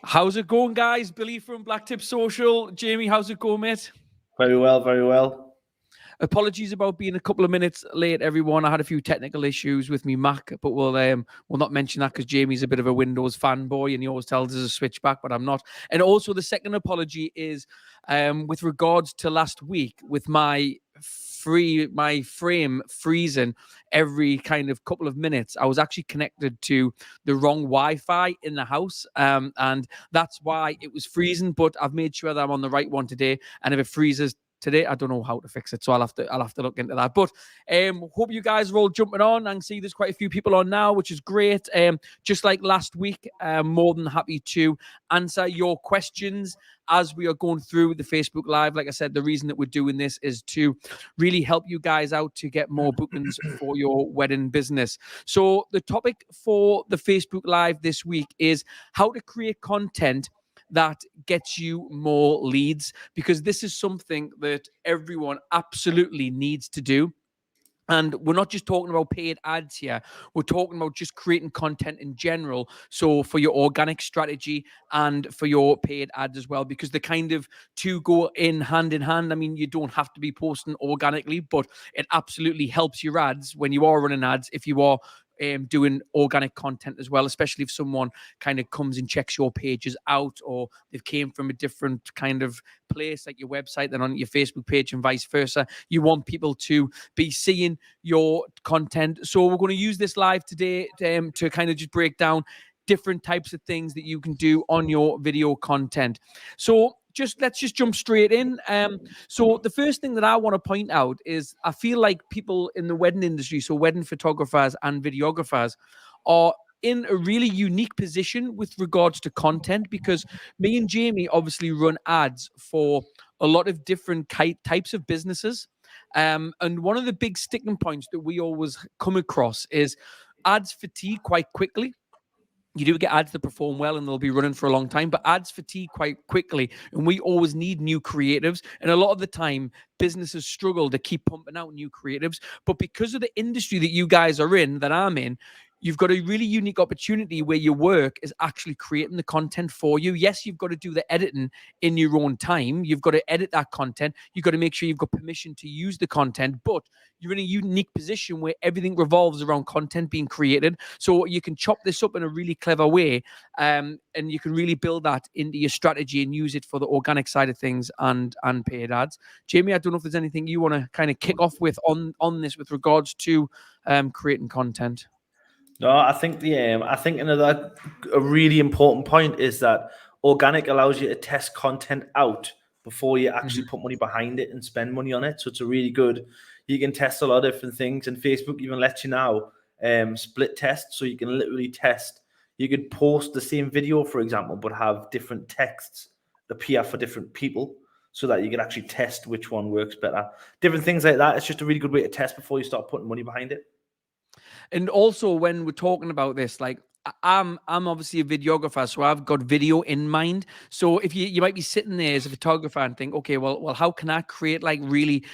How's it going, guys? Billy from Blacktip Social. Jamie, how's it going, mate? Very well, very well. Apologies about being a couple of minutes late, everyone. I had a few technical issues with me Mac, but we'll not mention that because Jamie's a bit of a Windows fanboy and he always tells us to switch back, but I'm not. And also the second apology is with regards to last week with my frame freezing every kind of couple of minutes. I was actually connected to the wrong Wi-Fi in the house, and that's why it was freezing. But I've made sure that I'm on the right one today, and if it freezes today, I don't know how to fix it, so I'll have to look into that. But hope you guys are all jumping on. I can see there's quite a few people on now, which is great. Just like last week, more than happy to answer your questions as we are going through the Facebook Live. Like I said, the reason that we're doing this is to really help you guys out to get more bookings for your wedding business. So the topic for the Facebook Live this week is how to create content that gets you more leads, because this is something that everyone absolutely needs to do. And we're not just talking about paid ads here. We're talking about just creating content in general. So for your organic strategy and for your paid ads as well, because the kind of two go in hand. I mean, you don't have to be posting organically, but it absolutely helps your ads when you are running ads if you are doing organic content as well, especially if someone kind of comes and checks your pages out, or they've came from a different kind of place like your website than on your Facebook page and vice versa. You want people to be seeing your content. So we're going to use this live today to kind of just break down different types of things that you can do on your video content. So let's just jump straight in. So the first thing that I want to point out is I feel like people in the wedding industry, so wedding photographers and videographers, are in a really unique position with regards to content, because me and Jamie obviously run ads for a lot of different types of businesses. And one of the big sticking points that we always come across is ads fatigue quite quickly. You do get ads that perform well and they'll be running for a long time, but ads fatigue quite quickly. And we always need new creatives. And a lot of the time, businesses struggle to keep pumping out new creatives. But because of the industry that you guys are in, that I'm in, you've got a really unique opportunity where your work is actually creating the content for you. Yes, you've got to do the editing in your own time. You've got to edit that content. You've got to make sure you've got permission to use the content, but you're in a unique position where everything revolves around content being created. So you can chop this up in a really clever way, and you can really build that into your strategy and use it for the organic side of things and paid ads. Jamie, I don't know if there's anything you want to kind of kick off with on this with regards to creating content. No, I think another a really important point is that organic allows you to test content out before you actually put money behind it and spend money on it. So it's a really good. You can test a lot of different things, and Facebook even lets you now split test, so you can literally test. You could post the same video, for example, but have different texts appear for different people, so that you can actually test which one works better. Different things like that. It's just a really good way to test before you start putting money behind it. And also, when we're talking about this, like I'm obviously a videographer, so I've got video in mind. So if you might be sitting there as a photographer and think, okay, well, how can I create like really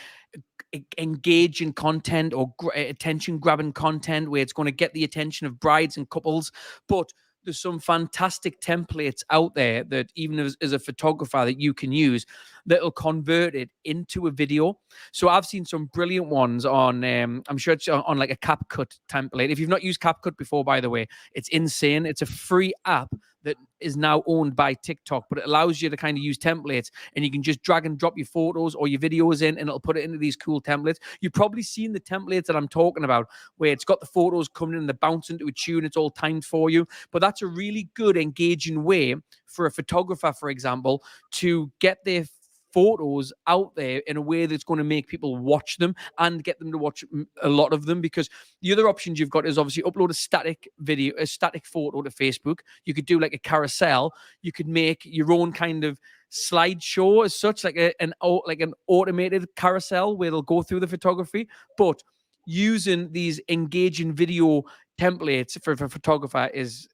engaging content or attention grabbing content where it's going to get the attention of brides and couples? But there's some fantastic templates out there that even as a photographer that you can use that'll convert it into a video. So I've seen some brilliant ones on, I'm sure it's on like a CapCut template. If you've not used CapCut before, by the way, it's insane. It's a free app that is now owned by TikTok, but it allows you to kind of use templates, and you can just drag and drop your photos or your videos in, and it'll put it into these cool templates. You've probably seen the templates that I'm talking about, where it's got the photos coming in and they're bouncing to a tune. It's all timed for you. But that's a really good, engaging way for a photographer, for example, to get their photos out there in a way that's going to make people watch them and get them to watch a lot of them. Because the other options you've got is obviously upload a static video, a static photo to Facebook. You could do like a carousel. You could make your own kind of slideshow as such, like an automated carousel where they'll go through the photography. But using these engaging video templates for a photographer is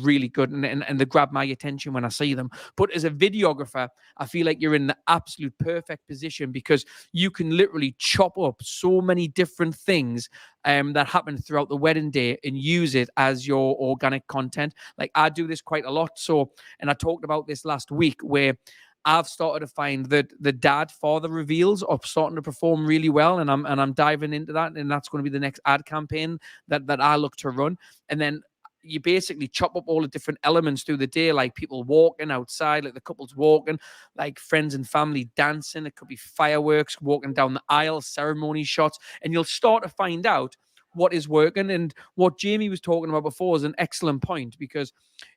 really good, and they grab my attention when I see them. But as a videographer, I feel like you're in the absolute perfect position, because you can literally chop up so many different things that happen throughout the wedding day and use it as your organic content. Like, I do this quite a lot. So, and I talked about this last week, where I've started to find that the dad father reveals are starting to perform really well, and I'm diving into that, and that's going to be the next ad campaign that I look to run. And then you basically chop up all the different elements through the day, like people walking outside, like the couples walking, like friends and family dancing. It could be fireworks, walking down the aisle, ceremony shots, and you'll start to find out what is working. And what Jamie was talking about before is an excellent point, because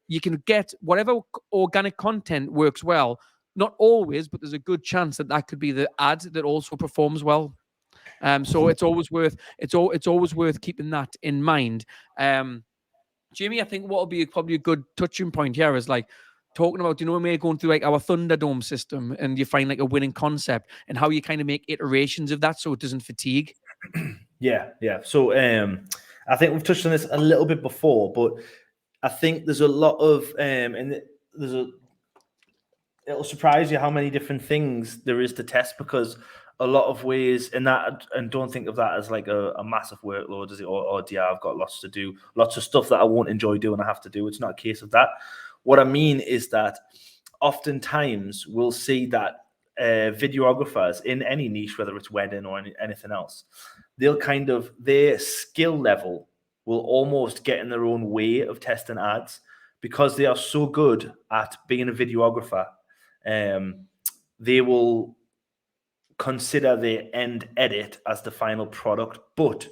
you can get whatever organic content works well. Not always, but there's a good chance that that could be the ad that also performs well. So it's always worth it's always worth keeping that in mind. Jamie, I think what will be probably a good touching point here is like talking about, when we're going through like our Thunderdome system, and you find like a winning concept, and how you kind of make iterations of that so it doesn't fatigue. Yeah. So I think we've touched on this a little bit before, but I think there's a lot of and it'll surprise you how many different things there is to test, because a lot of ways in that, and don't think of that as like a massive workload, is it? Or yeah, I've got lots to do, lots of stuff that I won't enjoy doing, I have to do. It's not a case of that. What I mean is that oftentimes we'll see that videographers in any niche, whether it's wedding or anything else, their skill level will almost get in their own way of testing ads, because they are so good at being a videographer. They will consider the end edit as the final product, but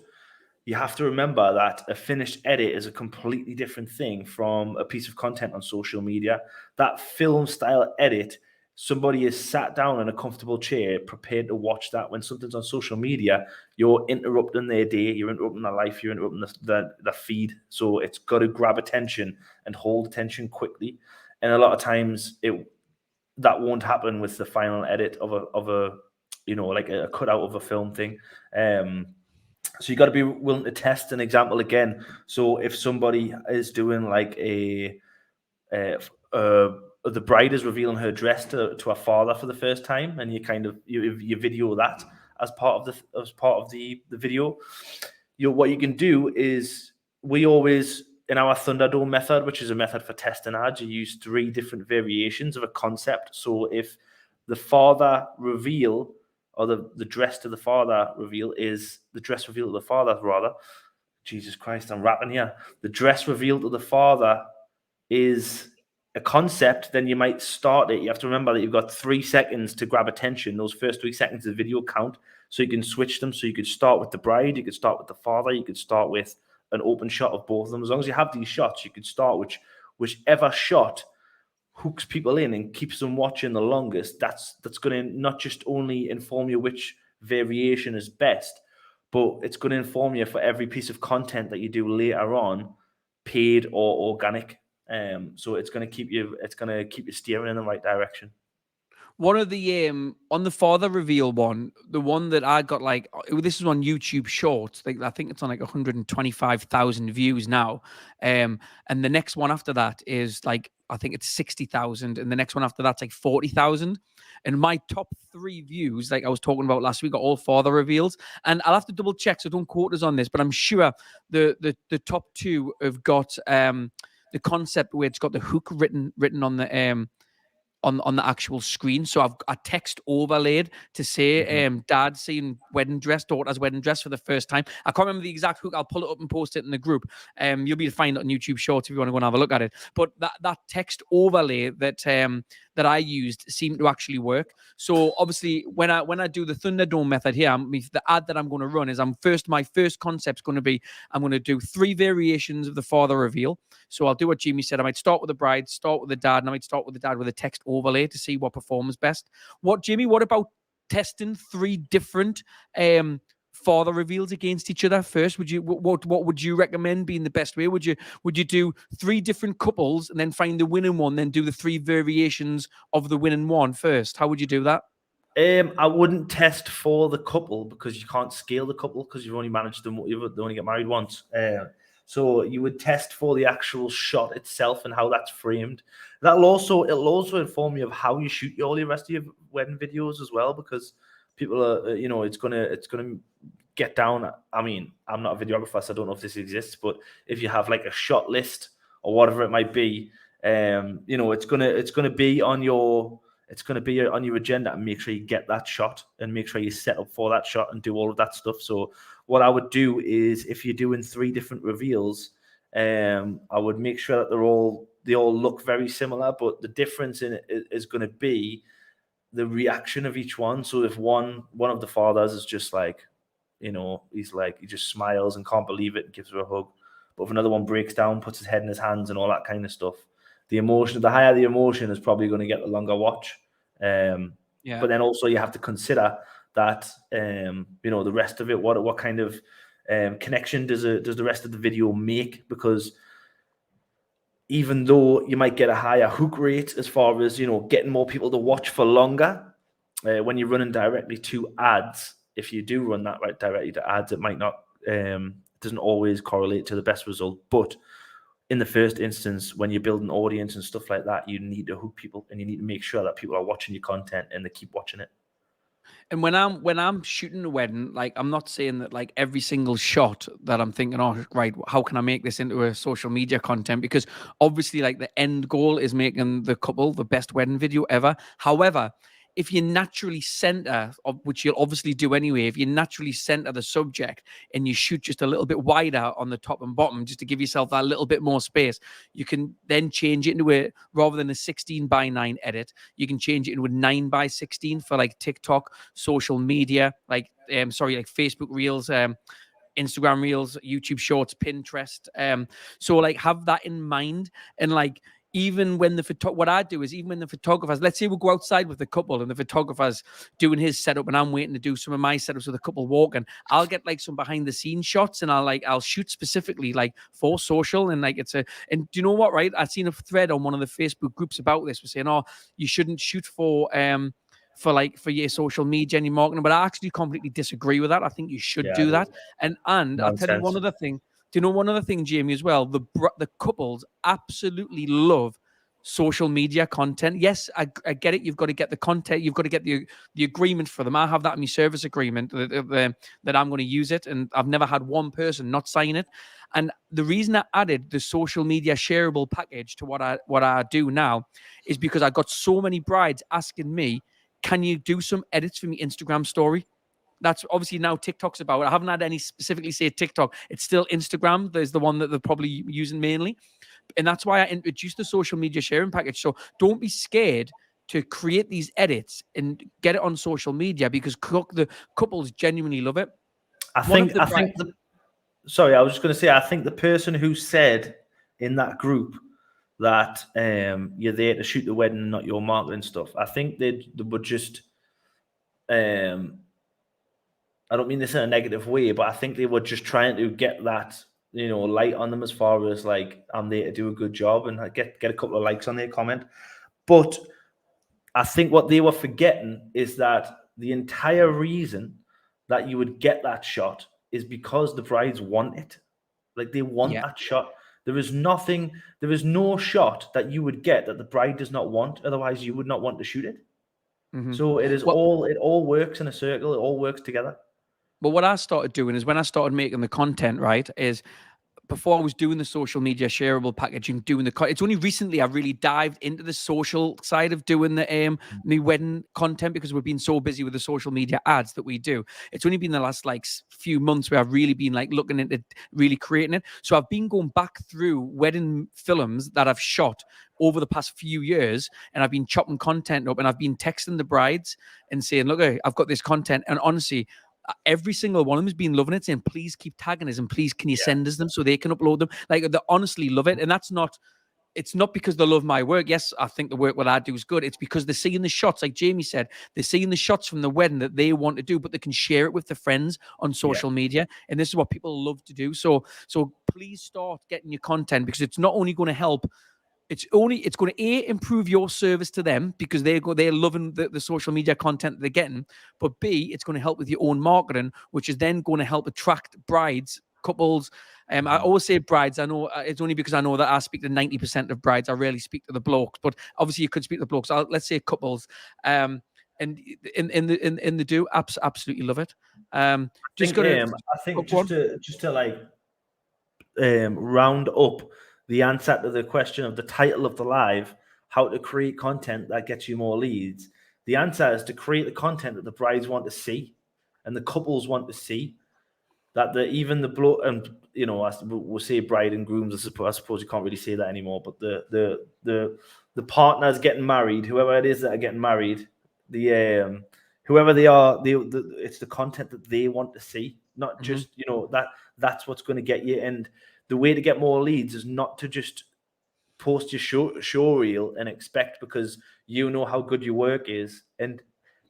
you have to remember that a finished edit is a completely different thing from a piece of content on social media. That film style edit, somebody is sat down in a comfortable chair prepared to watch that. When something's on social media, you're interrupting their day, you're interrupting their life, you're interrupting the feed. So it's got to grab attention and hold attention quickly. And a lot of times that won't happen with the final edit of a like a cutout of a film thing. So you got to be willing to test. An example again. So if somebody is doing like the bride is revealing her dress to her father for the first time, and you video that as part of the video. What you can do is, we always, in our Thunderdome method, which is a method for testing ads, you use 3 different variations of a concept. So if the father reveal, or the dress to the father reveal is the dress reveal to the father, rather. Jesus Christ, I'm rapping here. The dress reveal to the father is a concept, then you might start it. You have to remember that you've got 3 seconds to grab attention. Those first 3 seconds of the video count, so you can switch them. So you could start with the bride, you could start with the father, you could start with an open shot of both of them. As long as you have these shots, you could start whichever shot hooks people in and keeps them watching the longest. That's going to not just only inform you which variation is best, but it's going to inform you for every piece of content that you do later on, paid or organic. So it's going to keep you steering in the right direction. One of the on the father reveal one, the one that I got, like, this is on YouTube Shorts. Like, I think it's on like 125,000 views now. And the next one after that is like, I think it's 60,000, and the next one after that's like 40,000. And my top 3 views, like I was talking about last week, are all father reveals. And I'll have to double check, so don't quote us on this, but I'm sure the top 2 have got the concept where it's got the hook written on the on the actual screen. So I've a text overlaid to say dad seeing wedding dress, daughter's wedding dress for the first time. I can't remember the exact hook. I'll pull it up and post it in the group. You'll be able to find it on YouTube Shorts if you want to go and have a look at it. But that text overlay that I used seemed to actually work. So obviously when I do the Thunderdome method here, the ad that I'm going to run is my first concept's going to be, I'm going to do 3 variations of the father reveal. So I'll do what Jimmy said. I might start with the bride, start with the dad, and I might start with the dad with a text overlay to see what performs best. Jimmy, what about testing 3 different father reveals against each other first? What would you recommend being the best way? Would you do 3 different couples and then find the winning one, then do the 3 variations of the winning one first? How would you do that? I wouldn't test for the couple because you can't scale the couple because you've only managed them. They only get married once. So you would test for the actual shot itself and how that's framed. It'll also inform you of how you shoot all the rest of your wedding videos as well, because people are it's gonna get down. I mean, I'm not a videographer, so I don't know if this exists, but if you have like a shot list or whatever it might be, it's gonna be on your agenda, and make sure you get that shot and make sure you set up for that shot and do all of that stuff. So what I would do is, if you're doing 3 different reveals, I would make sure that they all look very similar, but the difference in it is going to be the reaction of each one. So if one of the fathers is just like, he just smiles and can't believe it and gives her a hug, but if another one breaks down, puts his head in his hands and all that kind of stuff, the higher the emotion is probably going to get the longer watch. But then also you have to consider that the rest of it, what kind of connection does the rest of the video make? Because even though you might get a higher hook rate as far as getting more people to watch for longer, when you're running directly to ads, if you do run that right directly to ads, it might not doesn't always correlate to the best result. But in the first instance, when you're building audience and stuff like that, you need to hook people, and you need to make sure that people are watching your content and they keep watching it. And when I'm shooting a wedding, like, I'm not saying that like every single shot that I'm thinking, oh right, how can I make this into a social media content? Because obviously, like, the end goal is making the couple the best wedding video ever. However, if you naturally center, which you'll obviously do anyway, if you naturally center the subject and you shoot just a little bit wider on the top and bottom, just to give yourself that little bit more space, you can then change it into rather than a 16:9 edit, you can change it into a 9:16 for like TikTok, social media, like Facebook Reels, Instagram Reels, YouTube Shorts, Pinterest. So like, have that in mind. And like, even when what I do is, even when the photographers, let's say we go outside with the couple and the photographer's doing his setup and I'm waiting to do some of my setups with the couple walking, I'll get like some behind the scenes shots, and I'll shoot specifically like for social. And like, and do you know what, right? I've seen a thread on one of the Facebook groups about this. We're saying, oh, you shouldn't shoot for your social media and your marketing, but I actually completely disagree with that. I think you should do that. And I'll tell you one other thing. Do you know one other thing, Jamie, as well? The couples absolutely love social media content. Yes, I get it. You've got to get the content. You've got to get the agreement for them. I have that in my service agreement that I'm going to use it, and I've never had one person not sign it. And the reason I added the social media shareable package to what I do now is because I got so many brides asking me, can you do some edits for me Instagram story? That's obviously now TikTok's about. I haven't had any specifically say TikTok. It's still Instagram. There's the one that they're probably using mainly. And that's why I introduced the social media sharing package. So don't be scared to create these edits and get it on social media, because the couples genuinely love it. I was just going to say, I think the person who said in that group that you're there to shoot the wedding and not your marketing stuff, I think they would just I don't mean this in a negative way, but I think they were just trying to get that, light on them, as far as like, I'm there to do a good job and get a couple of likes on their comment. But I think what they were forgetting is that the entire reason that you would get that shot is because the brides want it. Like, they want that shot. There is no shot that you would get that the bride does not want. Otherwise, you would not want to shoot it. Mm-hmm. So it all works in a circle. It all works together. But what I started doing is, when I started making the content, right, is before I was doing the social media shareable packaging, it's only recently I've really dived into the social side of doing the wedding content, because we've been so busy with the social media ads that we do. It's only been the last like few months where I've really been like looking into really creating it. So I've been going back through wedding films that I've shot over the past few years, and I've been chopping content up, and I've been texting the brides and saying, look, I've got this content. And honestly, every single one of them has been loving it, saying, please keep tagging us, and please can you send us them so they can upload them. Like, they honestly love it. And it's not because they love my work. Yes, I think the work what I do is good. It's because they're seeing the shots, like Jamie said, they're seeing the shots from the wedding that they want to do, but they can share it with their friends on social media. And this is what people love to do. So please start getting your content, because it's not only going to help it's going to improve your service to them because they're loving the social media content they're getting, but B, it's going to help with your own marketing, which is then going to help attract brides, couples. I always say brides. I know it's only because I know that I speak to 90% of brides. I rarely speak to the blokes, but obviously you could speak to the blokes. Let's say couples, and in the do absolutely love it. Just got to I think go on. just to like round up the answer to the question of the title of the live, how to create content that gets you more leads. The answer is to create the content that the brides want to see and the couples want to see. That even the bloke, and we'll say bride and grooms. I suppose you can't really say that anymore. But the partners getting married, whoever it is that are getting married, whoever they are, it's the content that they want to see, not just that's what's going to get you. And the way to get more leads is not to just post your show reel and expect, because you know how good your work is, and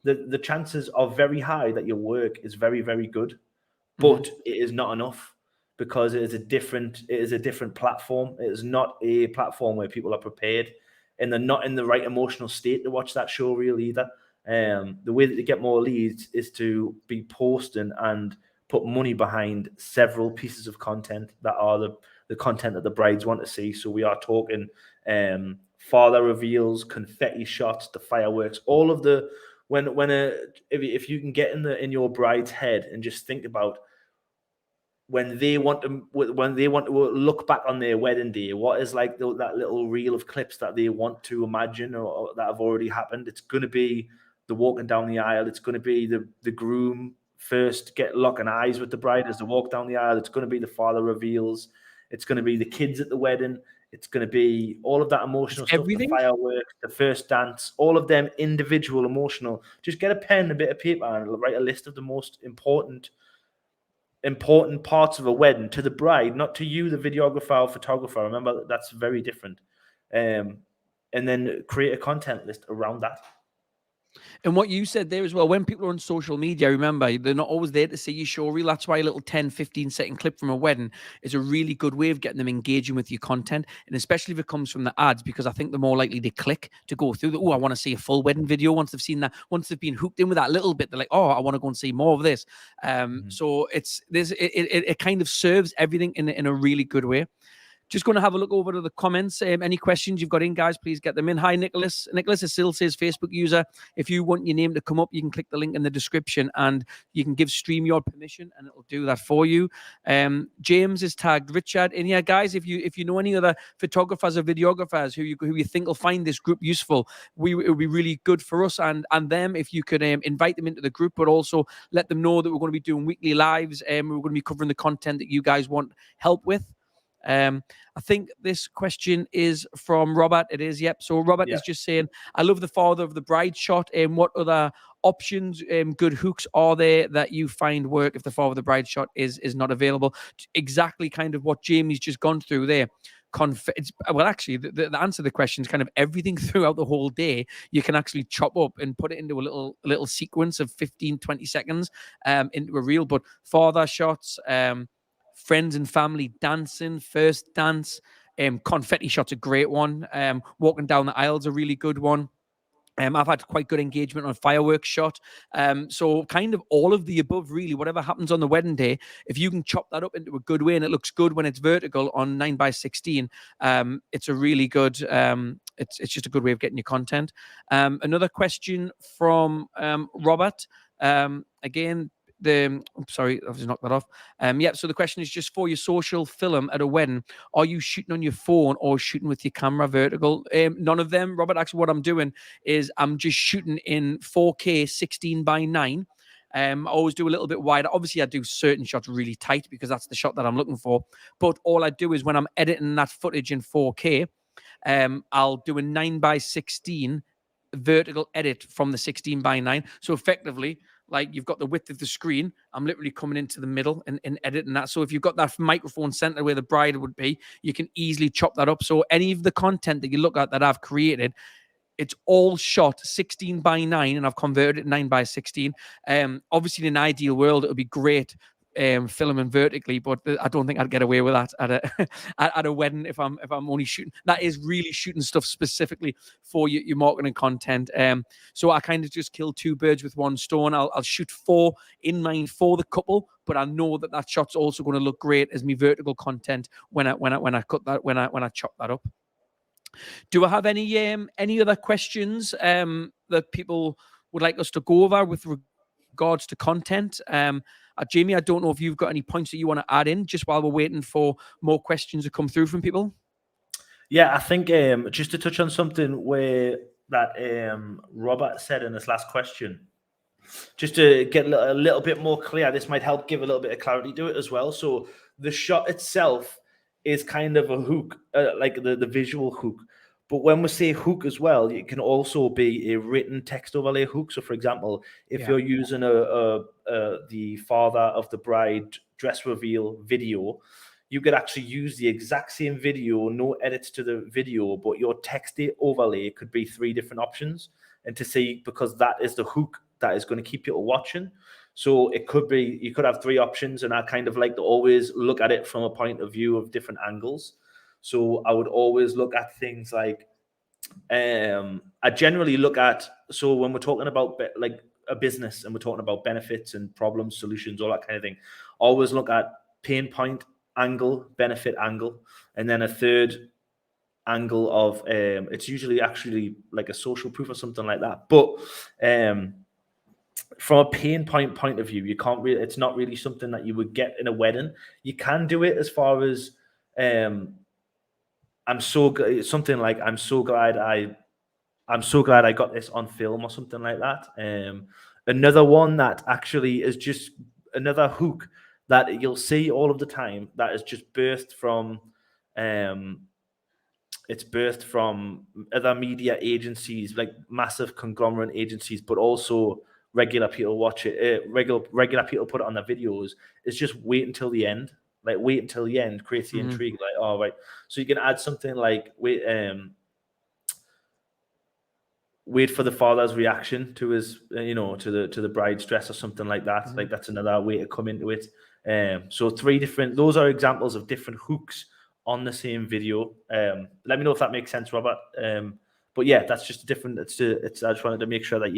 the chances are very high that your work is very, very good. But it is not enough, because it is a different platform. It is not a platform where people are prepared and they're not in the right emotional state to watch that show reel either. The way that they get more leads is to be posting and put money behind several pieces of content that are the content that the brides want to see. So we are talking father reveals, confetti shots, the fireworks, all of the if you can get in your bride's head and just think about when they want to look back on their wedding day, what is like that little reel of clips that they want to imagine or that have already happened. It's going to be the walking down the aisle. It's going to be the groom first locking eyes with the bride as they walk down the aisle. It's going to be the father reveals. It's going to be the kids at the wedding. It's going to be all of that emotional stuff, the fireworks, the first dance, all of them individual emotional. Just get a pen, a bit of paper, and write a list of the most important parts of a wedding to the bride, not to you, the videographer or photographer. Remember, that's very different. And then create a content list around that. And what you said there as well, when people are on social media, remember, they're not always there to see your show reel. That's why a little 10, 15-second clip from a wedding is a really good way of getting them engaging with your content. And especially if it comes from the ads, because I think they're more likely to click to go through I want to see a full wedding video. Once they've seen that, once they've been hooked in with that little bit, they're like, oh, I want to go and see more of this. So it kind of serves everything in a really good way. Just going to have a look over to the comments. Any questions you've got in, guys, please get them in. Hi, Nicholas. Nicholas still says Facebook user. If you want your name to come up, you can click the link in the description and you can give StreamYard permission and it'll do that for you. James is tagged Richard in here. Guys, if you know any other photographers or videographers who you think will find this group useful, it would be really good for us and them if you could invite them into the group, but also let them know that we're going to be doing weekly lives and we're going to be covering the content that you guys want help with. I think this question is from Robert. It is, yep. So Robert is just saying, I love the father of the bride shot. What other options, good hooks are there that you find work if the father of the bride shot is not available? Exactly kind of what Jamie's just gone through there. Well, actually, the answer to the question is kind of everything throughout the whole day. You can actually chop up and put it into a little sequence of 15, 20 seconds into a reel. But father shots, friends and family dancing, first dance, confetti shot's a great one. Walking down the aisle's a really good one. I've had quite good engagement on fireworks shot. So kind of all of the above, really, whatever happens on the wedding day, if you can chop that up into a good way and it looks good when it's vertical on 9x16, it's a really good, it's just a good way of getting your content. Another question from Robert. Again, sorry, I've just knocked that off. So the question is just for your social film at a wedding, are you shooting on your phone or shooting with your camera vertical? None of them, Robert. Actually, what I'm doing is I'm just shooting in 4K 16:9. I always do a little bit wider. Obviously, I do certain shots really tight because that's the shot that I'm looking for. But all I do is when I'm editing that footage in 4K, I'll do a 9x16 vertical edit from the 16:9. So effectively, like you've got the width of the screen, I'm literally coming into the middle and editing that. So if you've got that microphone center where the bride would be, you can easily chop that up. So any of the content that you look at that I've created, it's all shot 16:9 and I've converted it 9x16. Obviously, in an ideal world, it would be great filming vertically, but I don't think I'd get away with that at a at a wedding if I'm only shooting. That is really shooting stuff specifically for your marketing content. So I kind of just kill two birds with one stone. I'll shoot 4 in mind for the couple, but I know that shot's also going to look great as me vertical content when I cut that when I chop that up. Do I have any other questions that people would like us to go over with regards to content? Jamie, I don't know if you've got any points that you want to add in just while we're waiting for more questions to come through from people. Yeah, I think just to touch on something that Robert said in his last question, just to get a little bit more clear, this might help give a little bit of clarity to it as well. So the shot itself is kind of a hook, like the visual hook. But when we say hook as well, it can also be a written text overlay hook. So, for example, if you're using the father of the bride dress reveal video, you could actually use the exact same video, no edits to the video, but your text overlay could be 3 different options. And to see, because that is the hook that is going to keep people watching. So it could be, you could have 3 options, and I kind of like to always look at it from a point of view of different angles. So I would always look at things like, I generally look at, so when we're talking about like a business and we're talking about benefits and problems, solutions, all that kind of thing, always look at pain point angle, benefit angle, and then a third angle of, it's usually actually like a social proof or something like that. But from a pain point of view, you can't really, it's not really something that you would get in a wedding. You can do it as far as, something like, I'm so glad I got this on film or something like that. Another one that actually is just another hook that you'll see all of the time that is just birthed from, it's birthed from other media agencies, like massive conglomerate agencies, but also regular people watch it. Regular people put it on their videos. It's just wait until the end. Like wait until the end, creates the intrigue. Like, oh right, so you can add something like wait for the father's reaction to his, to the bride's dress or something like that. Like that's another way to come into it. So 3 different. Those are examples of different hooks on the same video. Let me know if that makes sense, Robert. But yeah, that's just a different. I just wanted to make sure that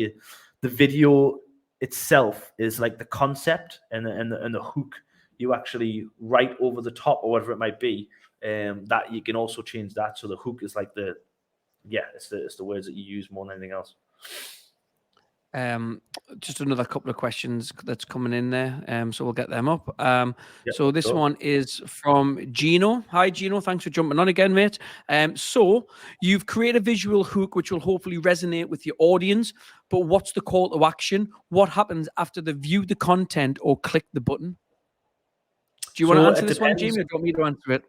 the video itself is like the concept and the hook you actually write over the top or whatever it might be. That you can also change that. So the hook is like it's the words that you use more than anything else. Just another couple of questions that's coming in there. So we'll get them up. So this sure. one is from Gino. Hi, Gino. Thanks for jumping on again, mate. So you've created a visual hook which will hopefully resonate with your audience, but what's the call to action? What happens after they view the content or click the button? Do you want to answer this one, Jamie, or do you want me to answer it?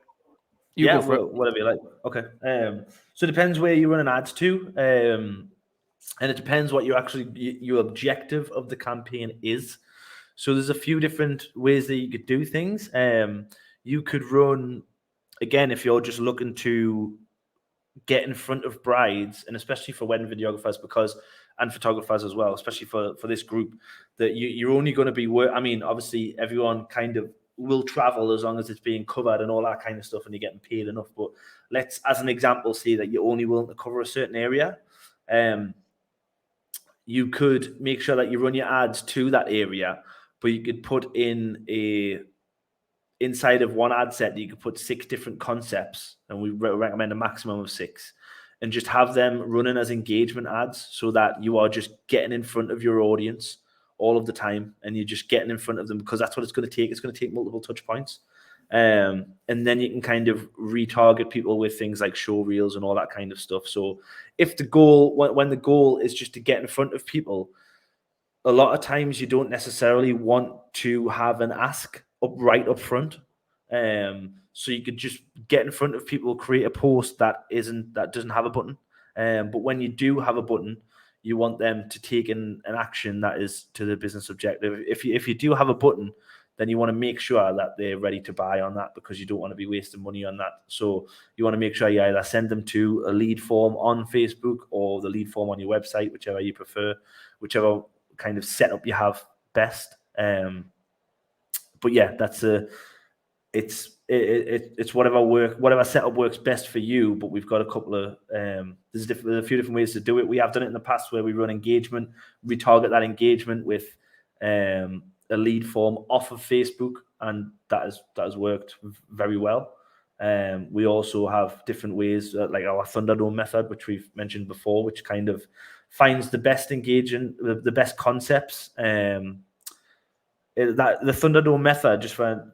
You go for it. Whatever you like. Okay. So it depends where you run an ads to. And it depends what your objective of the campaign is. So there's a few different ways that you could do things. You could run, again, if you're just looking to get in front of brides, and especially for wedding videographers, and photographers as well, especially for this group, that you're only going to be obviously everyone kind of will travel as long as it's being covered and all that kind of stuff and you're getting paid enough. But let's, as an example, say that you're only willing to cover a certain area. You could make sure that you run your ads to that area, but you could put inside of one ad set, you could put 6 different concepts, and we recommend a maximum of 6, and just have them running as engagement ads so that you are just getting in front of your audience all of the time, and you're just getting in front of them because that's what it's going to take. It's going to take multiple touch points. And then you can kind of retarget people with things like show reels and all that kind of stuff. So if the goal, when the goal is just to get in front of people, a lot of times you don't necessarily want to have an ask right up front. So you could just get in front of people, create a post that doesn't have a button. But when you do have a button, you want them to take an action that is to the business objective. If you do have a button, then you want to make sure that they're ready to buy on that, because you don't want to be wasting money on that. So you want to make sure you either send them to a lead form on Facebook or the lead form on your website, whichever you prefer, whichever kind of setup you have best. but yeah, that's it's whatever setup works best for you. But we've got a couple of there's a few different ways to do it. We have done it in the past where we run engagement, retarget that engagement with a lead form off of Facebook, and that has worked very well. We also have different ways, like our Thunderdome method, which we've mentioned before, which kind of finds the best the best concepts. That the Thunderdome method, just for,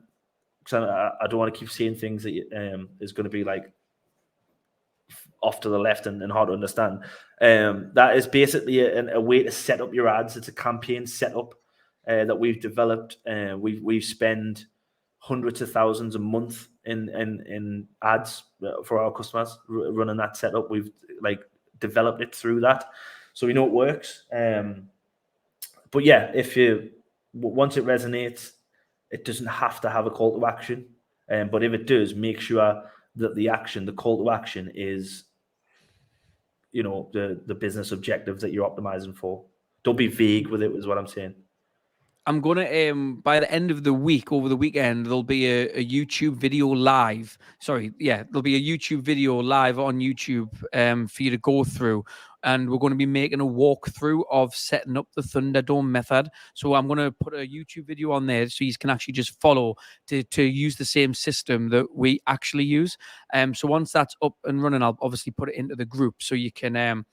because I don't want to keep saying things that is going to be like off to the left and hard to understand. That is basically a way to set up your ads. It's a campaign setup that we've developed. We spend hundreds of thousands a month in ads for our customers running that setup. We've like developed it through that, so we know it works. But yeah, once it resonates, it doesn't have to have a call to action. But if it does, make sure that the call to action is, the business objective that you're optimizing for. Don't be vague with it, is what I'm saying. I'm gonna by the end of the week, over the weekend, there'll be a YouTube video live. Sorry, yeah, there'll be a YouTube video live on YouTube for you to go through, and we're going to be making a walkthrough of setting up the Thunderdome method. So I'm going to put a YouTube video on there so you can actually just follow to use the same system that we actually use. So once that's up and running, I'll obviously put it into the group so you can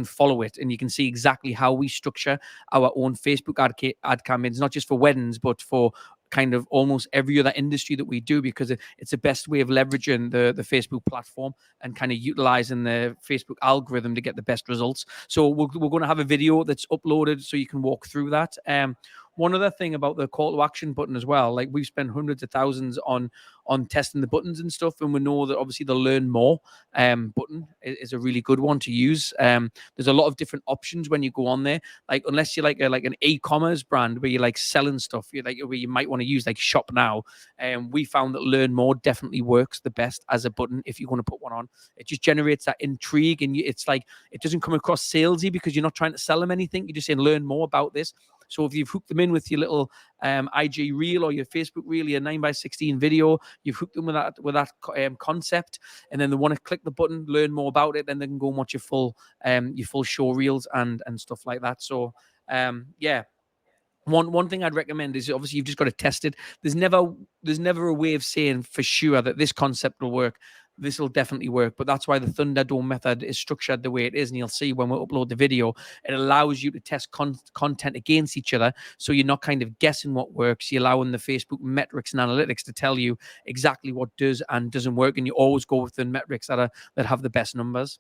follow it and you can see exactly how we structure our own Facebook ad campaigns, not just for weddings, but for kind of almost every other industry that we do, because it's the best way of leveraging the Facebook platform and kind of utilizing the Facebook algorithm to get the best results. So we're going to have a video that's uploaded so you can walk through that. One other thing about the call to action button as well, like we've spent hundreds of thousands on testing the buttons and stuff, and we know that obviously the learn more button is a really good one to use. There's a lot of different options when you go on there. Like unless you're like an e-commerce brand where you're like selling stuff, where you might want to use like shop now. We found that learn more definitely works the best as a button if you want to put one on. It just generates that intrigue, and it's like it doesn't come across salesy because you're not trying to sell them anything. You're just saying learn more about this. So if you've hooked them in with your little IG reel or your Facebook reel, your 9x16 video, you've hooked them with that concept, and then they want to click the button, learn more about it, and they can go and watch your full show reels and stuff like that. So yeah. One thing I'd recommend is obviously you've just got to test it. There's never a way of saying for sure that this concept will work. This will definitely work, but that's why the Thunderdome method is structured the way it is. And you'll see when we upload the video, it allows you to test content against each other. So you're not kind of guessing what works. You're allowing the Facebook metrics and analytics to tell you exactly what does and doesn't work. And you always go with the metrics that have the best numbers.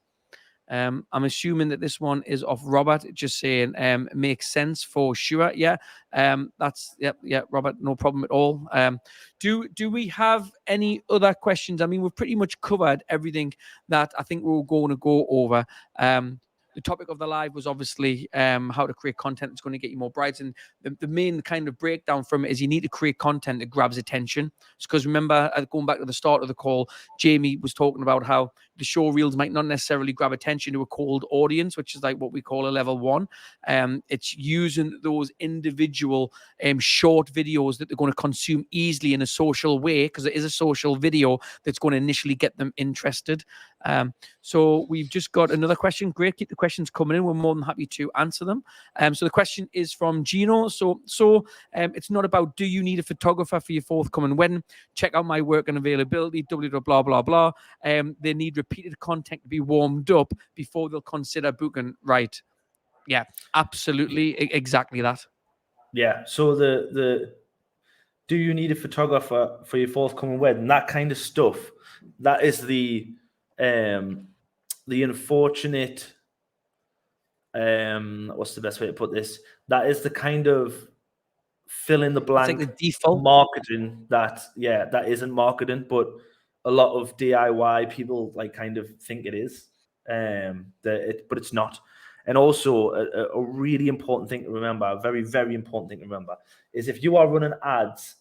I'm assuming that this one is off Robert, just saying makes sense for sure. Yeah, that's yeah, Robert, no problem at all. Do we have any other questions? I mean, we've pretty much covered everything that I think we're going to go over. The topic of the live was obviously how to create content that's going to get you more brides. And the main kind of breakdown from it is you need to create content that grabs attention. Because remember, going back to the start of the call, Jamie was talking about how the show reels might not necessarily grab attention to a cold audience, which is like what we call a level one. It's using those individual short videos that they're going to consume easily in a social way, because it is a social video that's going to initially get them interested. So we've just got another question. Great, keep the questions coming in. We're more than happy to answer them. So the question is from Gino. So it's not about do you need a photographer for your forthcoming wedding? Check out my work and availability. Blah blah blah. They need repeated content to be warmed up before they'll consider booking. Right? Yeah, absolutely, exactly that. Yeah. So the do you need a photographer for your forthcoming wedding? That kind of stuff. That is the unfortunate. What's the best way to put this? That is the kind of fill in the blank like the default marketing that isn't marketing, but a lot of DIY people like kind of think it is. But it's not. And also a really important thing to remember, a very, very important thing to remember, is if you are running ads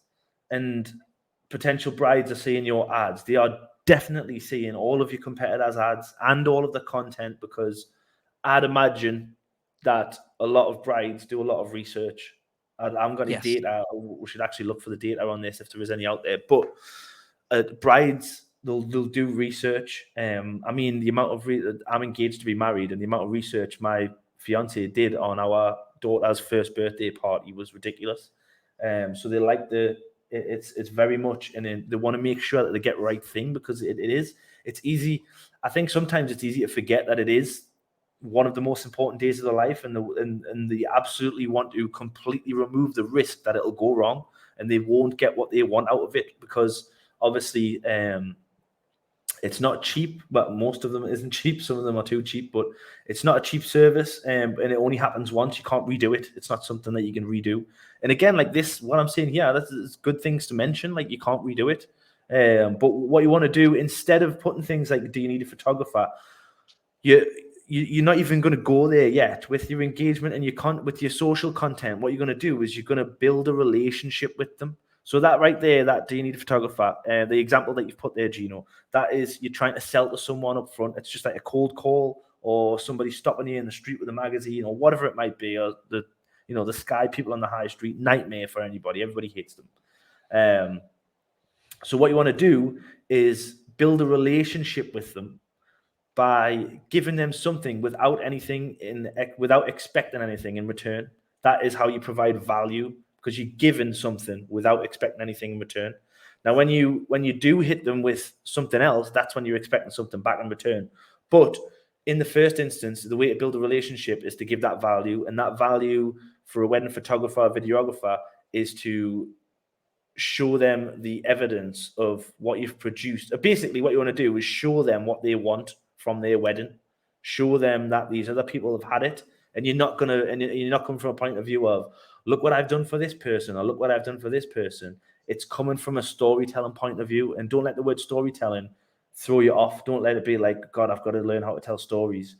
and potential brides are seeing your ads, they are definitely seeing all of your competitors' ads and all of the content, because I'd imagine that a lot of brides do a lot of research I haven't got any Yes. data. We should actually look for the data on this if there is any out there. But brides, they'll do research. I mean, the amount of I'm engaged to be married, and the amount of research my fiance did on our daughter's first birthday party was ridiculous. So they like it's very much, and they want to make sure that they get the right thing, because it's easy. I think sometimes it's easy to forget that it is one of the most important days of their life, and they absolutely want to completely remove the risk that it'll go wrong and they won't get what they want out of it, because obviously it's not cheap, but most of them isn't cheap. Some of them are too cheap, but it's not a cheap service, and it only happens once. You can't redo it. It's not something that you can redo. And again, like this, what I'm saying here, that's good things to mention. Like, you can't redo it. But what you want to do, instead of putting things like, do you need a photographer? You're not even going to go there yet with your engagement and with your social content. What you're going to do is you're going to build a relationship with them. So that right there, that do you need a photographer? The example that you've put there, Gino, that is you're trying to sell to someone up front. It's just like a cold call, or somebody stopping you in the street with a magazine, or whatever it might be, or the Sky people on the high street, nightmare for anybody. Everybody hates them. So what you want to do is build a relationship with them by giving them something without expecting anything in return. That is how you provide value, because you're given something without expecting anything in return. Now, when you do hit them with something else, that's when you're expecting something back in return. But in the first instance, the way to build a relationship is to give that value, and that value for a wedding photographer or videographer is to show them the evidence of what you've produced. Basically, what you want to do is show them what they want from their wedding. Show them that these other people have had it, and you're not coming from a point of view of, look what I've done for this person, or look what I've done for this person. It's coming from a storytelling point of view, and don't let the word storytelling throw you off. Don't let it be like, God, I've got to learn how to tell stories.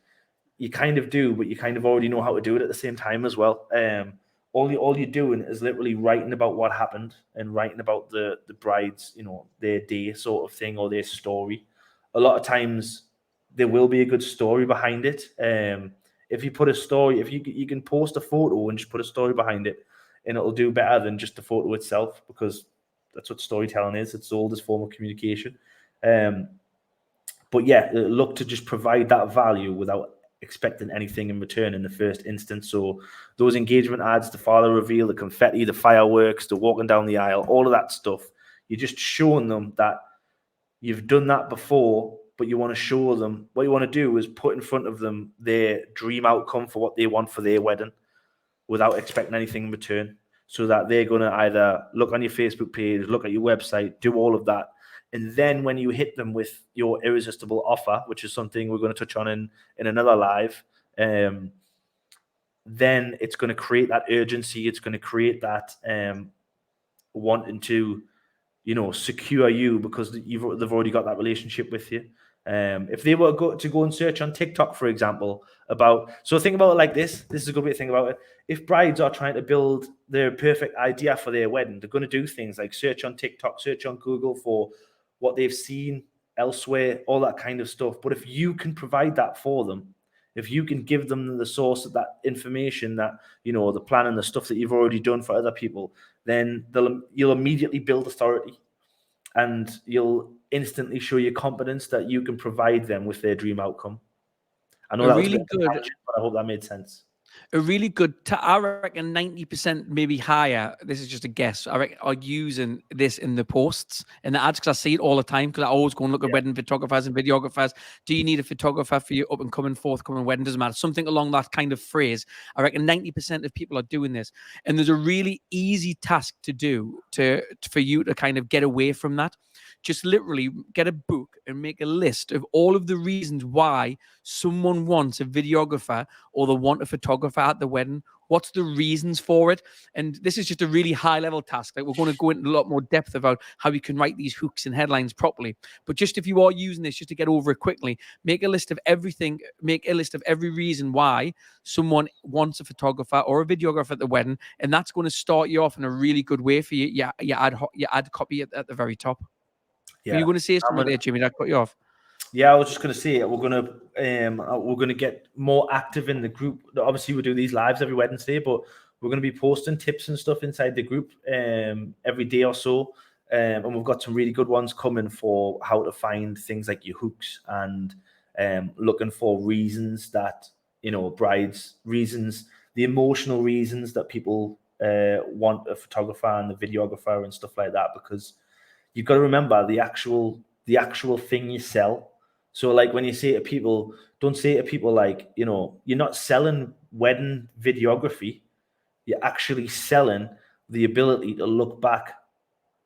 You kind of do, but you kind of already know how to do it at the same time as well. All you're doing is literally writing about what happened, and writing about the bride's, their day sort of thing, or their story. A lot of times there will be a good story behind it. If you put a story, if you can post a photo and just put a story behind it, and it'll do better than just the photo itself, because that's what storytelling is. It's the oldest form of communication. But yeah, look to just provide that value without expecting anything in return in the first instance. So those engagement ads, the father reveal, the confetti, the fireworks, the walking down the aisle, all of that stuff, you're just showing them that you've done that before, but you want to show them, what you want to do is put in front of them their dream outcome for what they want for their wedding without expecting anything in return, so that they're going to either look on your Facebook page, look at your website, do all of that. And then when you hit them with your irresistible offer, which is something we're going to touch on in another live, then it's going to create that urgency. It's going to create that wanting to, secure you, because they've already got that relationship with you. If they were to go and search on TikTok, for example, so think about it like this. This is a good way to think about it. If brides are trying to build their perfect idea for their wedding, they're going to do things like search on TikTok, search on Google for what they've seen elsewhere, all that kind of stuff. But if you can provide that for them, if you can give them the source of that information, that, the plan and the stuff that you've already done for other people, then you'll immediately build authority, and you'll instantly show your confidence that you can provide them with their dream outcome. I know A that was a really bit good tangent, but I hope that made sense. A really good, I reckon 90%, maybe higher. This is just a guess. I reckon are using this in the posts, in the ads, because I see it all the time. Because I always go and look at wedding photographers and videographers. Do you need a photographer for your up and coming, forthcoming wedding? Doesn't matter. Something along that kind of phrase. I reckon 90% of people are doing this, and there's a really easy task to do for you to kind of get away from that. Just literally get a book and make a list of all of the reasons why someone wants a videographer or they want a photographer at the wedding. What's the reasons for it? And this is just a really high level task. Like, we're going to go into a lot more depth about how you can write these hooks and headlines properly. But just if you are using this just to get over it quickly, make a list of everything. Make a list of every reason why someone wants a photographer or a videographer at the wedding. And that's going to start you off in a really good way for you. You add copy at the very top. Yeah. Were you going to say something there, Jimmy? That cut you off. Yeah, I was just going to say we're going to get more active in the group. Obviously, we do these lives every Wednesday, but we're going to be posting tips and stuff inside the group every day or so. And we've got some really good ones coming for how to find things like your hooks and looking for reasons that, brides, reasons, the emotional reasons that people want a photographer and the videographer and stuff like that, because you've got to remember the actual thing you sell. So like when you say to people, don't say to people like, you're not selling wedding videography, you're actually selling the ability to look back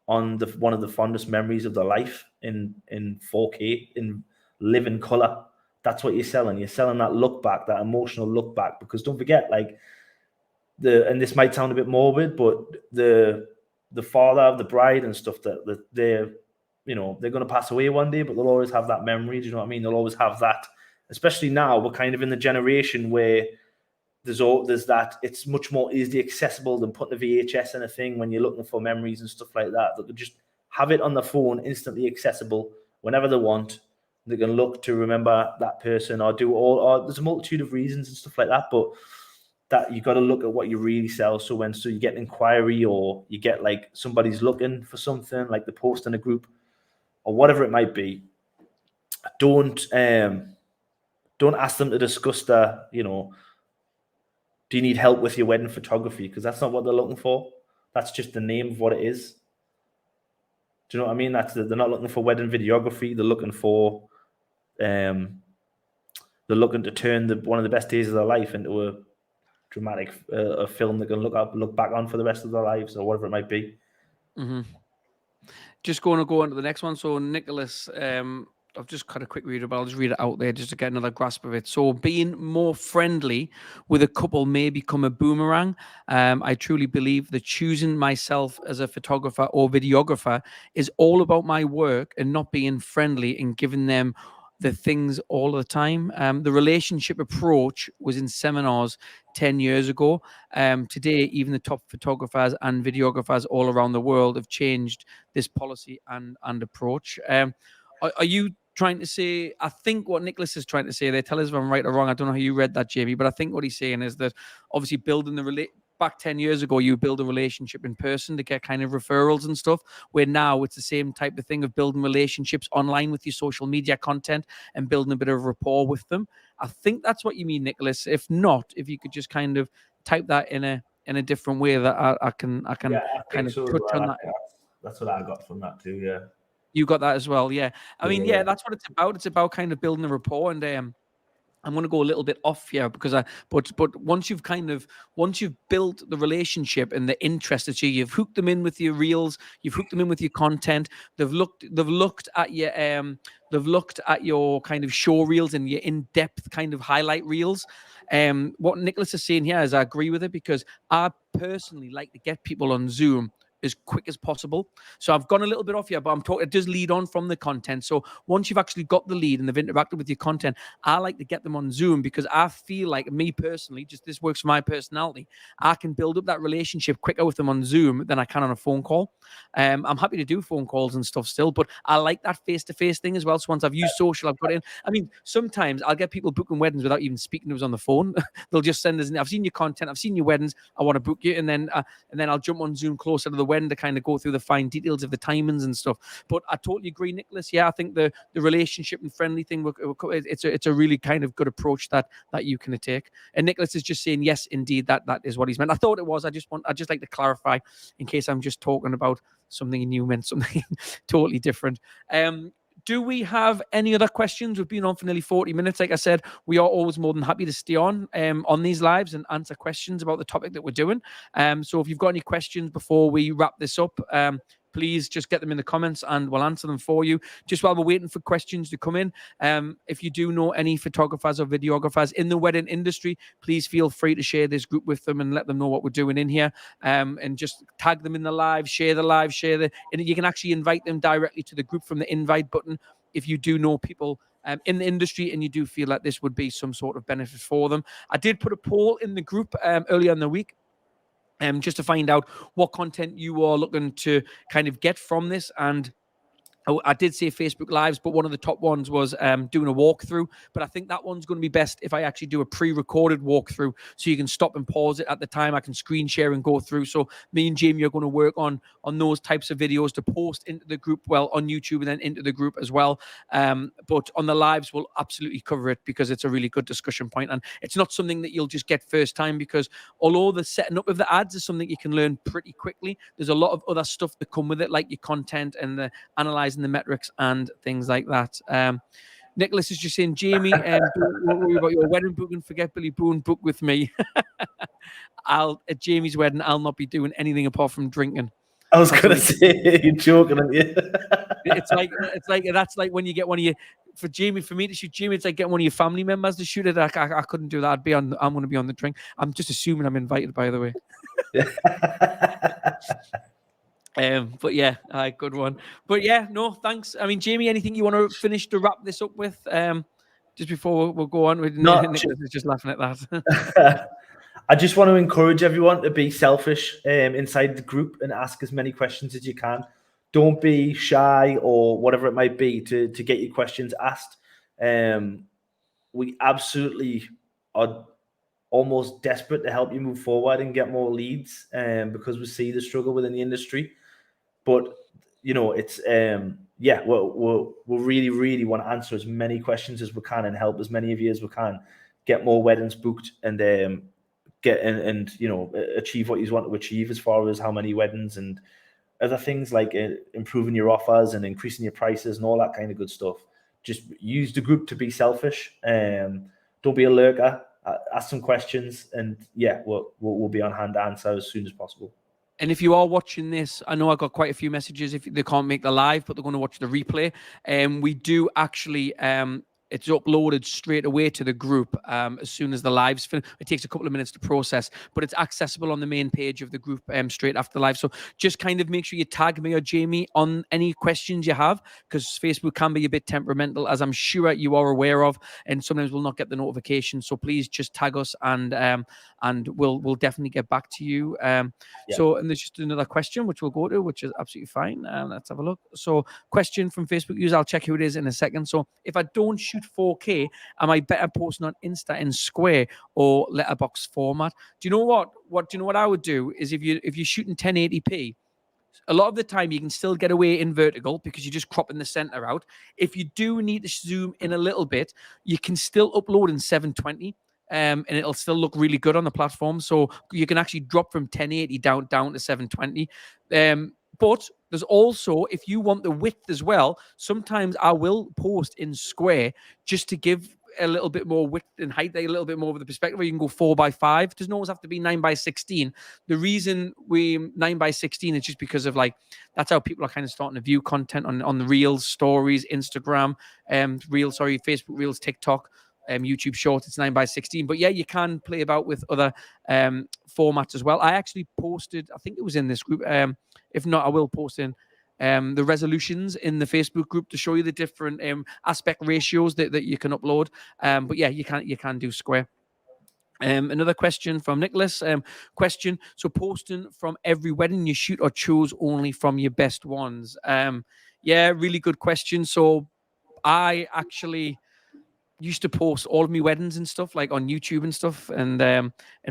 on one of the fondest memories of their life in 4K, in living color. That's what you're selling. You're selling that look back, that emotional look back. Because don't forget, like and this might sound a bit morbid, but the father of the bride and stuff, that they're going to pass away one day, but they'll always have that memory. Do you know what I mean? They'll always have that. Especially now, we're kind of in the generation where there's that it's much more easily accessible than putting a VHS in a thing when you're looking for memories and stuff like that. They could just have it on the phone, instantly accessible whenever they want. They can look to remember that person or there's a multitude of reasons and stuff like that. But that you got to look at what you really sell. So you get an inquiry, or you get like somebody's looking for something, like the post in a group or whatever it might be, don't ask them to discuss do you need help with your wedding photography? Because that's not what they're looking for. That's just the name of what it is. Do you know what I mean? They're not looking for wedding videography. They're looking for, they're looking to turn one of the best days of their life into a dramatic a film they can look back on for the rest of their lives, or whatever it might be. Mm-hmm. Just going to go on to the next one. So Nicholas, I've just got a quick read, but I'll just read it out there just to get another grasp of it. So being more friendly with a couple may become a boomerang. I truly believe that choosing myself as a photographer or videographer is all about my work and not being friendly and giving them the things all the time. The relationship approach was in seminars 10 years ago. Today, even the top photographers and videographers all around the world have changed this policy and approach. Are you trying to say, I think what Nicholas is trying to say there, tell us if I'm right or wrong, I don't know how you read that, Jamie, but I think what he's saying is that obviously building back 10 years ago, you build a relationship in person to get kind of referrals and stuff, where now it's the same type of thing of building relationships online with your social media content and building a bit of rapport with them. I think that's what you mean, Nicholas. If not, if you could just kind of type that in a different way that I can Yeah, I kind think of so as touch well. on that. That's what I got from that too. Yeah. You got that as well, yeah. I mean, Yeah. yeah, that's what it's about. It's about kind of building a rapport, and I'm going to go a little bit off here because but once you've built the relationship and the interest that you've hooked them in with your reels, you've hooked them in with your content. They've looked at your kind of show reels and your in-depth kind of highlight reels. What Nicholas is saying here is I agree with it, because I personally like to get people on Zoom as quick as possible. So I've gone a little bit off here, but I'm talking, it does lead on from the content. So once you've actually got the lead and they've interacted with your content, I like to get them on Zoom, because I feel like, me personally, just this works for my personality, I can build up that relationship quicker with them on Zoom than I can on a phone call. I'm happy to do phone calls and stuff still, but I like that face-to-face thing as well. So once I've used social, I've got it in. I mean, sometimes I'll get people booking weddings without even speaking to us on the phone. They'll just send us, I've seen your content, I've seen your weddings, I want to book you. And then I'll jump on Zoom closer to the wedding to kind of go through the fine details of the timings and stuff. But I totally agree, Nicholas. Yeah, I think the relationship and friendly thing, it's a really kind of good approach that you can take. And Nicholas is just saying, yes, indeed, that is what he's meant. I thought it was. I just like to clarify in case I'm just talking about something and you meant something totally different. Do we have any other questions? We've been on for nearly 40 minutes. Like I said, we are always more than happy to stay on these lives and answer questions about the topic that we're doing. So if you've got any questions before we wrap this up, please just get them in the comments and we'll answer them for you. Just while we're waiting for questions to come in, if you do know any photographers or videographers in the wedding industry, please feel free to share this group with them and let them know what we're doing in here, and just tag them in the live, share and you can actually invite them directly to the group from the invite button if you do know people in the industry and you do feel like this would be some sort of benefit for them. I did put a poll in the group earlier in the week, just to find out what content you are looking to kind of get from this. And I did say Facebook Lives, but one of the top ones was doing a walkthrough. But I think that one's going to be best if I actually do a pre-recorded walkthrough, so you can stop and pause it at the time. I can screen share and go through. So me and Jamie are going to work on those types of videos to post into the group, well, on YouTube and then into the group as well. But on the lives, we'll absolutely cover it because it's a really good discussion point, and it's not something that you'll just get first time, because although the setting up of the ads is something you can learn pretty quickly, there's a lot of other stuff that come with it, like your content and the analyzing the metrics and things like that. Nicholas is just saying, Jamie, don't worry about your wedding booking. Forget Billy Boone, book with me. At Jamie's wedding, I'll not be doing anything apart from drinking. I was going to say, you're joking, aren't you? It's like that's like when you get one of your for me to shoot Jamie, it's like getting one of your family members to shoot it. I couldn't do that. I'm going to be on the drink. I'm just assuming I'm invited, by the way. But yeah, good one. But yeah, no, thanks. I mean, Jamie, anything you want to finish to wrap this up with? Just before we'll go on with Nicholas is just laughing at that. I just want to encourage everyone to be selfish inside the group and ask as many questions as you can. Don't be shy or whatever it might be to get your questions asked. We absolutely are almost desperate to help you move forward and get more leads because we see the struggle within the industry. But, you know, it's, we'll really, really want to answer as many questions as we can and help as many of you as we can get more weddings booked and get and you know, achieve what you want to achieve as far as how many weddings and other things like improving your offers and increasing your prices and all that kind of good stuff. Just use the group to be selfish. Don't be a lurker. Ask some questions, and yeah, we'll be on hand to answer as soon as possible. And if you are watching this, I know I got quite a few messages if they can't make the live, but they're going to watch the replay. We do actually, it's uploaded straight away to the group as soon as the live's finished. It takes a couple of minutes to process, but it's accessible on the main page of the group straight after the live. So just kind of make sure you tag me or Jamie on any questions you have, because Facebook can be a bit temperamental, as I'm sure you are aware of, and sometimes we'll not get the notification. So please just tag us, and we'll definitely get back to you. So, and there's just another question which we'll go to, which is absolutely fine. Let's have a look. So, question from Facebook user. I'll check who it is in a second. So, if I don't shoot 4K, am I better posting on Insta in square or letterbox format? Do you know what? Do you know what I would do is if you're shooting 1080p, a lot of the time you can still get away in vertical because you're just cropping the center out. If you do need to zoom in a little bit, you can still upload in 720. And it'll still look really good on the platform. So you can actually drop from 1080 down to 720. But there's also, if you want the width as well, sometimes I will post in square just to give a little bit more width and height, a little bit more of the perspective, where you can go 4x5. It doesn't always have to be 9x16. The reason we 9x16 is just because of that's how people are kind of starting to view content on the Reels, Stories, Instagram, Facebook Reels, TikTok. YouTube Shorts, it's 9x16. But yeah, you can play about with other formats as well. I actually posted, I think it was in this group. If not, I will post in the resolutions in the Facebook group to show you the different aspect ratios that you can upload. But yeah, you can do square. Another question from Nicholas. Question: so posting from every wedding you shoot or choose only from your best ones? Yeah, really good question. So I actually used to post all of my weddings and stuff like on YouTube and stuff, and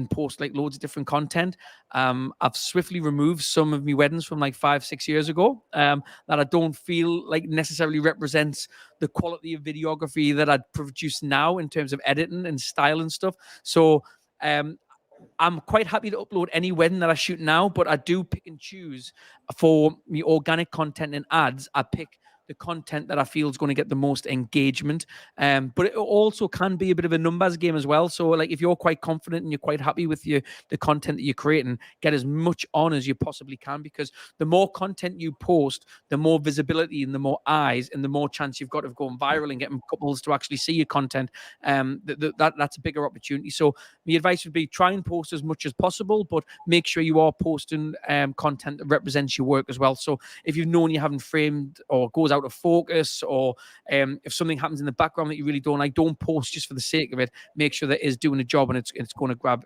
post like loads of different content. I've swiftly removed some of my weddings from like 5-6 years ago that I don't feel like necessarily represents the quality of videography that I'd produce now in terms of editing and style and stuff. So I'm quite happy to upload any wedding that I shoot now, but I do pick and choose for me organic content and ads. I pick the content that I feel is going to get the most engagement. But it also can be a bit of a numbers game as well. So like if you're quite confident and you're quite happy with the content that you're creating, get as much on as you possibly can, because the more content you post, the more visibility and the more eyes and the more chance you've got of going viral and getting couples to actually see your content. That's a bigger opportunity. So my advice would be try and post as much as possible, but make sure you are posting content that represents your work as well. So if you've known you haven't framed or goes goes out of focus, or if something happens in the background that you really don't like, don't post just for the sake of it. Make sure that it is doing a job and it's going to grab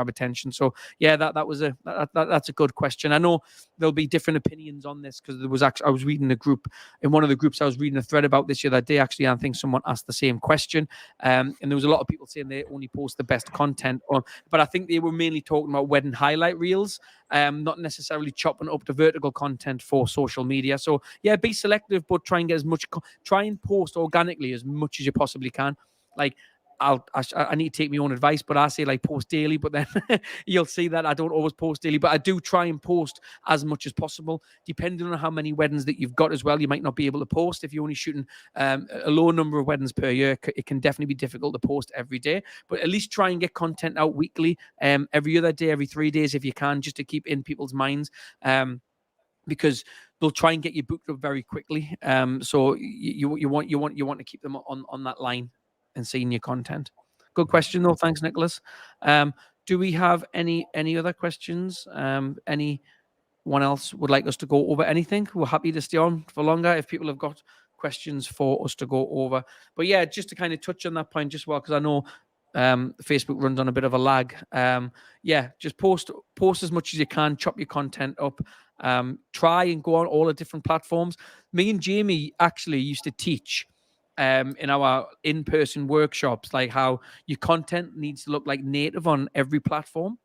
attention. So yeah, that's a good question. I know there'll be different opinions on this, because I was reading in one of the groups, I was reading a thread about this the other day. Actually, I think someone asked the same question, and there was a lot of people saying they only post the best content but I think they were mainly talking about wedding highlight reels, not necessarily chopping up the vertical content for social media. So yeah, be selective, but try and get try and post organically as much as you possibly can. Like, I need to take my own advice, but I say like post daily, but then you'll see that I don't always post daily, but I do try and post as much as possible. Depending on how many weddings that you've got as well, you might not be able to post. If you're only shooting a low number of weddings per year, it can definitely be difficult to post every day, but at least try and get content out weekly, every other day, every 3 days if you can, just to keep in people's minds. Because they'll try and get you booked up very quickly. So you want to keep them on that line and seeing your content. Good question though. Thanks, Nicholas. Do we have any other questions? Anyone else would like us to go over anything? We're happy to stay on for longer if people have got questions for us to go over. But yeah, just to kind of touch on that point just well, because I know Facebook runs on a bit of a lag. Yeah, just post as much as you can, chop your content up, try and go on all the different platforms. Me and Jamie actually used to teach in our in-person workshops, like how your content needs to look like native on every platform.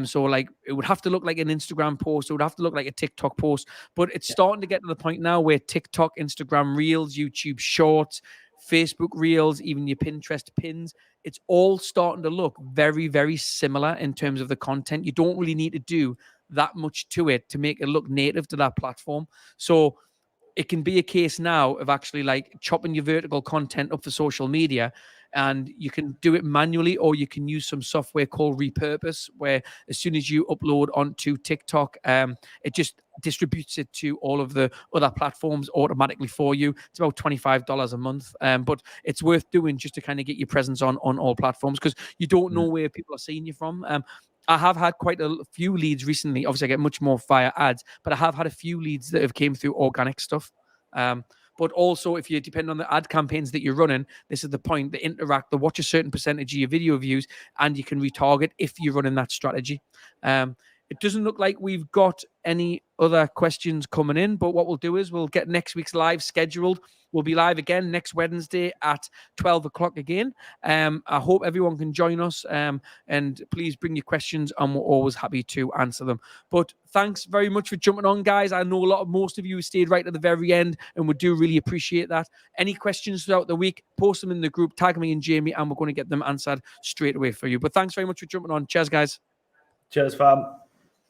So like it would have to look like an Instagram post, it would have to look like a TikTok post, but it's starting to get to the point now where TikTok, Instagram Reels, YouTube Shorts, Facebook Reels, even your Pinterest pins, it's all starting to look very, very similar in terms of the content. You don't really need to do that much to it to make it look native to that platform. So it can be a case now of actually like chopping your vertical content up for social media, and you can do it manually, or you can use some software called Repurpose, where as soon as you upload onto TikTok, it just distributes it to all of the other platforms automatically for you. It's about $25 a month, but it's worth doing just to kind of get your presence on all platforms, because you don't know where people are seeing you from. I have had quite a few leads recently. Obviously, I get much more via ads, but I have had a few leads that have came through organic stuff. But also, if you depend on the ad campaigns that you're running, this is the point. They interact, they watch a certain percentage of your video views, and you can retarget if you're running that strategy. It doesn't look like we've got any other questions coming in, but what we'll do is we'll get next week's live scheduled. We'll be live again next Wednesday at 12 o'clock again. I hope everyone can join us, and please bring your questions, and we're always happy to answer them. But thanks very much for jumping on, guys. I know most of you stayed right at the very end, and we do really appreciate that. Any questions throughout the week, post them in the group, tag me and Jamie, and we're going to get them answered straight away for you. But thanks very much for jumping on. Cheers, guys. Cheers, fam.